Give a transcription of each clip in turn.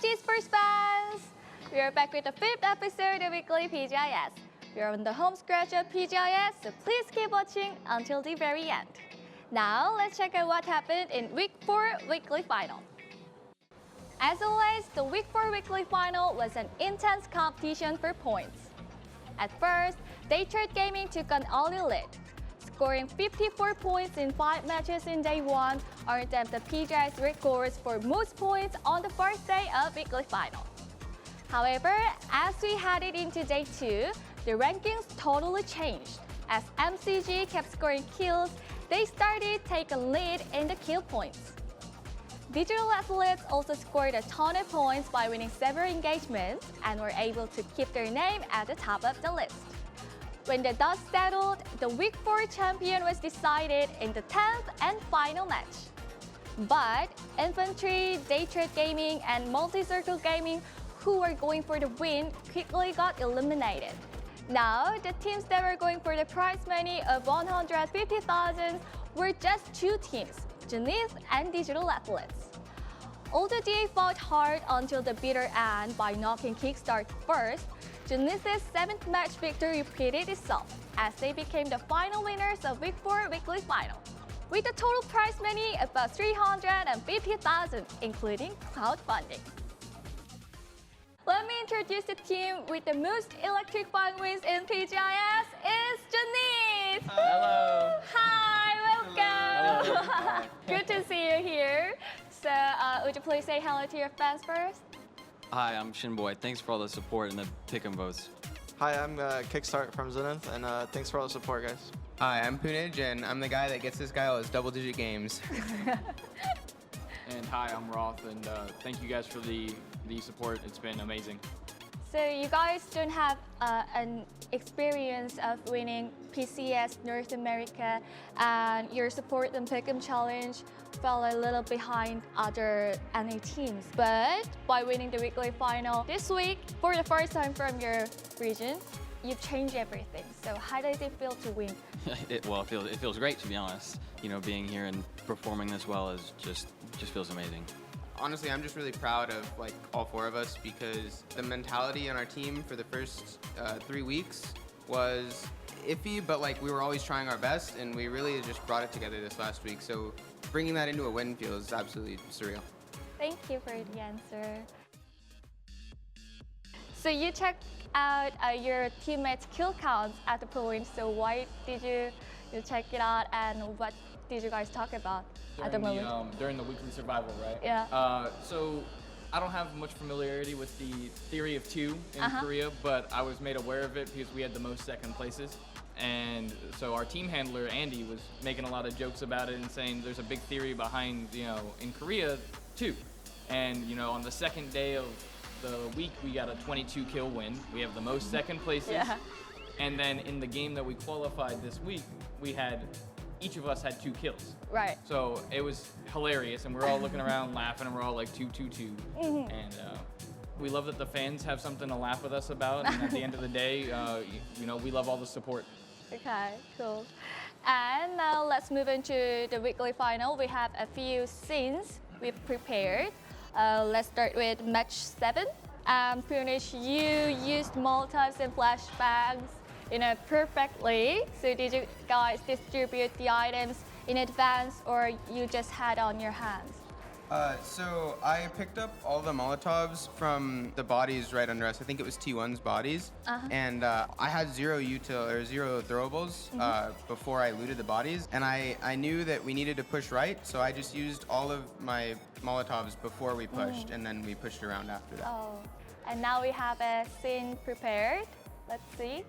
Pubg Sports fans! We are back with the 5th episode of weekly Pgi.S. We are on the home stretch of Pgi.S, so please keep watching until the very end. Now, let's check out what happened in Week 4 weekly final. As always, the Week 4 weekly final was an intense competition for points. At first, Daytrade Gaming took an early lead, scoring 54 points in 5 matches in Day 1, earned them the Pgi.S records for most points on the first day of weekly final. However, as we headed into Day 2, the rankings totally changed. As MCG kept scoring kills, they started taking lead in the kill points. Digital Athletes also scored a ton of points by winning several engagements and were able to keep their name at the top of the list. When the dust settled, the Week 4 champion was decided in the 10th and final match. But Infantry, Daytrade Gaming, and Multi-Circle Gaming, who were going for the win, quickly got eliminated. Now, the teams that were going for the prize money of 150,000 were just 2 teams, Zenith and Digital Athletes. Although DA fought hard until the bitter end by knocking Kickstart first, Zenith's 7th match victory repeated itself as they became the final winners of Week 4 weekly final, with a total prize money of about 350,000, including crowdfunding. Let me introduce the team with the most electric fun wins in Pgi.S. is Zenith! Hello! Hi, welcome! Hello. Hi. Good to see you here. So, would you please say hello to your fans first? Hi, I'm Shinboy. Thanks for all the support and the pick-em votes. Hi, I'm Kickstart from Zenith, and thanks for all the support, guys. Hi, I'm Punij, and I'm the guy that gets this guy all his double-digit games. And hi, I'm Roth, and thank you guys for the support. It's been amazing. So you guys don't have an experience of winning PCS North America, and your support and Pick'em Challenge fell a little behind other NA teams. But by winning the weekly final this week, for the first time from your region, you changed everything. So how does it feel to win? It feels great, to be honest. You know, being here and performing this well is just feels amazing. Honestly, I'm just really proud of all 4 of us because the mentality on our team for the first 3 weeks was iffy, but we were always trying our best, and we really just brought it together this last week. So bringing that into a win feels absolutely surreal. Thank you for the answer. So you checked out your teammates' kill counts at the point. So why did you check it out, and what did you guys talk about at the moment? During the weekly survival, right? Yeah. So I don't have much familiarity with the theory of 2 in Korea, but I was made aware of it because we had the most second places. And so our team handler, Andy, was making a lot of jokes about it and saying there's a big theory behind, in Korea, 2. And, on the second day of the week, we got a 22 kill win. We have the most second places. Yeah. And then in the game that we qualified this week, each of us had 2 kills. Right. So it was hilarious, and we're all looking around laughing, and we're all like 2, 2, 2. And we love that the fans have something to laugh with us about, and at the end of the day, we love all the support. Okay, cool. And now let's move into the weekly final. We have a few scenes we've prepared. Let's start with match 7. Punish, you used Molotovs and flashbangs perfectly. So did you guys distribute the items in advance, or you just had on your hands? So I picked up all the Molotovs from the bodies right under us. I think it was T1's bodies. And I had 0 throwables before I looted the bodies. And I knew that we needed to push right, so I just used all of my Molotovs before we pushed, and then we pushed around after that. Oh, and now we have a scene prepared. Let's see.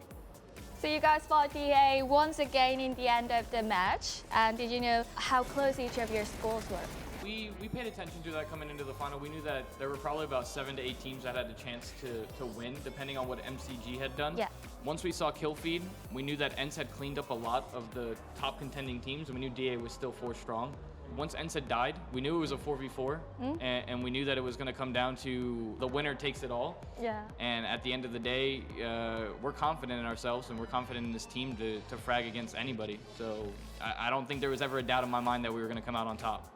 So you guys fought DA once again in the end of the match. And did you know how close each of your scores were? We paid attention to that coming into the final. We knew that there were probably about 7 to 8 teams that had a chance to win, depending on what MCG had done. Yeah. Once we saw kill feed, we knew that ENCE had cleaned up a lot of the top contending teams, and we knew DA was still 4 strong. Once ENCE had died, we knew it was a 4v4, and we knew that it was going to come down to the winner takes it all. Yeah. And at the end of the day, we're confident in ourselves, and we're confident in this team to frag against anybody. So I don't think there was ever a doubt in my mind that we were going to come out on top.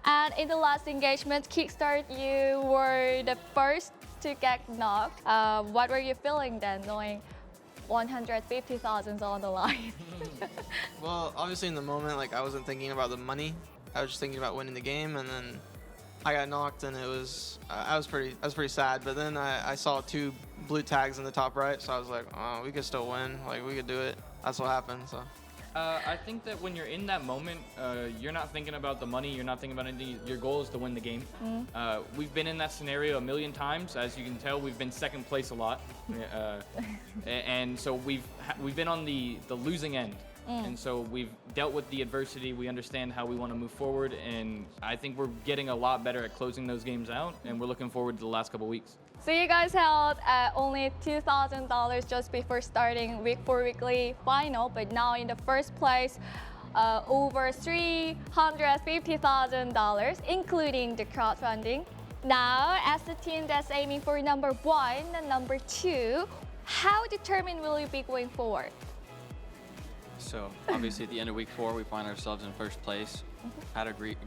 And in the last engagement, Kickstart, you were the first to get knocked. What were you feeling then, knowing 150,000 on the line? Well, obviously in the moment, like I wasn't thinking about the money. I was just thinking about winning the game, and then I got knocked, and it was I was pretty sad. But then I saw 2 blue tags in the top right, so I was like, oh, we could still win. Like we could do it. That's what happened. So. I think that when you're in that moment, you're not thinking about the money, you're not thinking about anything. Your goal is to win the game. We've been in that scenario a million times. As you can tell, we've been second place a lot. And so we've been on the losing end. And so we've dealt with the adversity. We understand how we want to move forward. And I think we're getting a lot better at closing those games out. And we're looking forward to the last couple weeks. So you guys held only $2,000 just before starting week 4 weekly final, but now in the first place, over $350,000, including the crowdfunding. Now, as the team that's aiming for number 1 and number 2, how determined will you be going forward? So obviously at the end of week 4, we find ourselves in first place. Had a great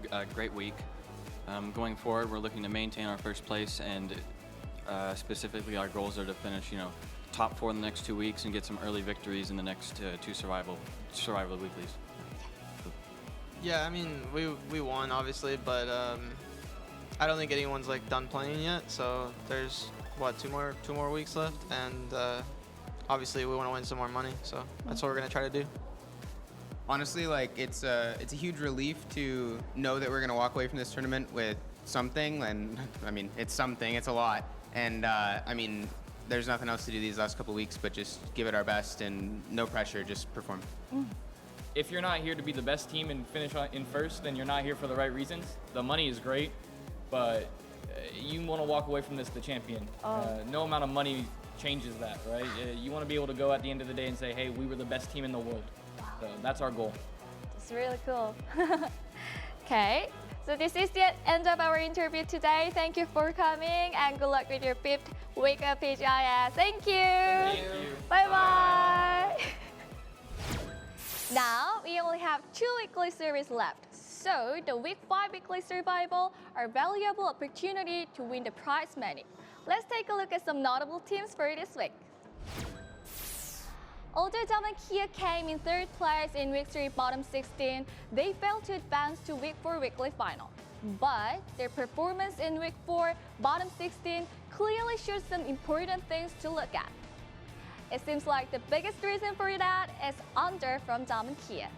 week. Going forward, we're looking to maintain our first place, and specifically our goals are to finish, top 4 in the next 2 weeks and get some early victories in the next 2 survival weeklies. Yeah, I mean we won obviously, but I don't think anyone's like done playing yet. So there's what 2 more weeks left, and obviously we want to win some more money. So that's what we're gonna try to do. Honestly, like it's a huge relief to know that we're gonna walk away from this tournament with something, and I mean it's something, it's a lot, and I mean there's nothing else to do these last couple weeks but just give it our best and no pressure, just perform. If you're not here to be the best team and finish in first, then you're not here for the right reasons. The money is great, but you want to walk away from this the champion. No amount of money changes that, right? You want to be able to go at the end of the day and say, hey, we were the best team in the world. So that's our goal. It's really cool. Okay, so this is the end of our interview today. Thank you for coming, and good luck with your 5th week of Pgi.S. Thank you. Thank you. Bye-bye. Now, we only have 2 weekly series left. So, the week 5 weekly survival are a valuable opportunity to win the prize money. Let's take a look at some notable teams for this week. Although Kia came in 3rd place in week 3 bottom 16, they failed to advance to week 4 weekly final. But their performance in week 4 bottom 16 clearly shows some important things to look at. It seems like the biggest reason for that is under from Kia.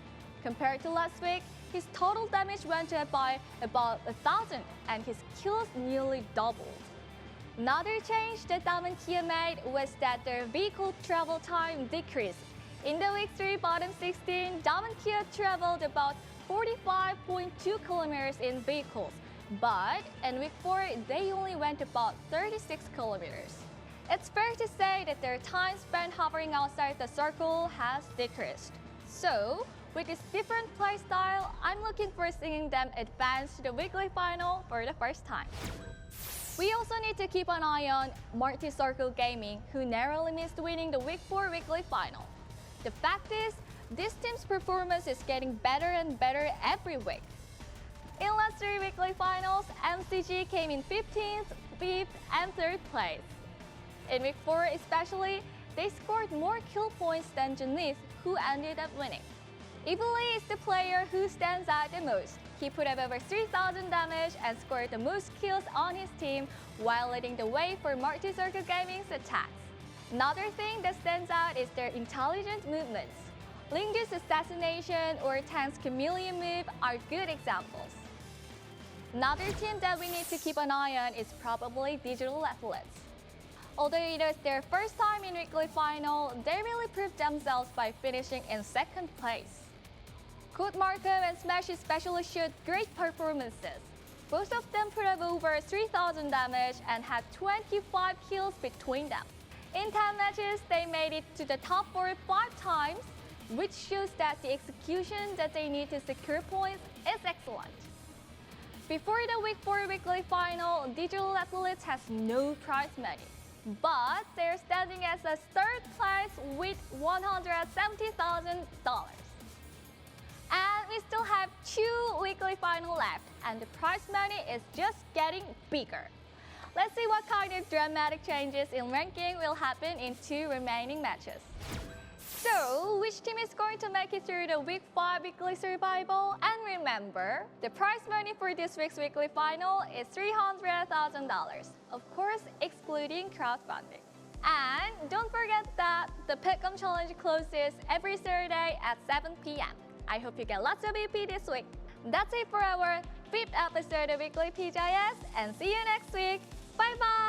Compared to last week, his total damage went up by about 1,000 and his kills nearly doubled. Another change that Kia made was that their vehicle travel time decreased. In the week 3 bottom 16, Kia traveled about 45.2 kilometers in vehicles, but in week 4, they only went about 36 kilometers. It's fair to say that their time spent hovering outside the circle has decreased. So, with this different play style, I'm looking for seeing them advance to the weekly final for the first time. We also need to keep an eye on Multi Circle Gaming, who narrowly missed winning the week 4 weekly final. The fact is, this team's performance is getting better and better every week. In last 3 weekly finals, MCG came in 15th, 5th, and 3rd place. In week 4 especially, they scored more kill points than Zenith, who ended up winning. Evilly is the player who stands out the most. He put up over 3,000 damage and scored the most kills on his team while leading the way for Multi Circle Gaming's attacks. Another thing that stands out is their intelligent movements. Lingdu's assassination or Tank's chameleon move are good examples. Another team that we need to keep an eye on is probably Digital Athletes. Although it was their first time in weekly final, they really proved themselves by finishing in 2nd place. Code Marco and Smash especially showed great performances. Both of them put up over 3,000 damage and had 25 kills between them. In 10 matches, they made it to the top 4 5 times, which shows that the execution that they need to secure points is excellent. Before the week 4 weekly final, Digital Athletes has no prize money, but they're standing as a 3rd place with $170,000. And we still have 2 weekly finals left. left, and the prize money is just getting bigger. Let's see what kind of dramatic changes in ranking will happen in 2 remaining matches. So, which team is going to make it through the Week 5 weekly survival? And remember, the prize money for this week's weekly final is $300,000, of course excluding crowdfunding. And don't forget that the Pick'em Challenge closes every Saturday at 7 p.m. I hope you get lots of EP this week. That's it for our 5th episode of Weekly Pgi.S, and see you next week. Bye bye!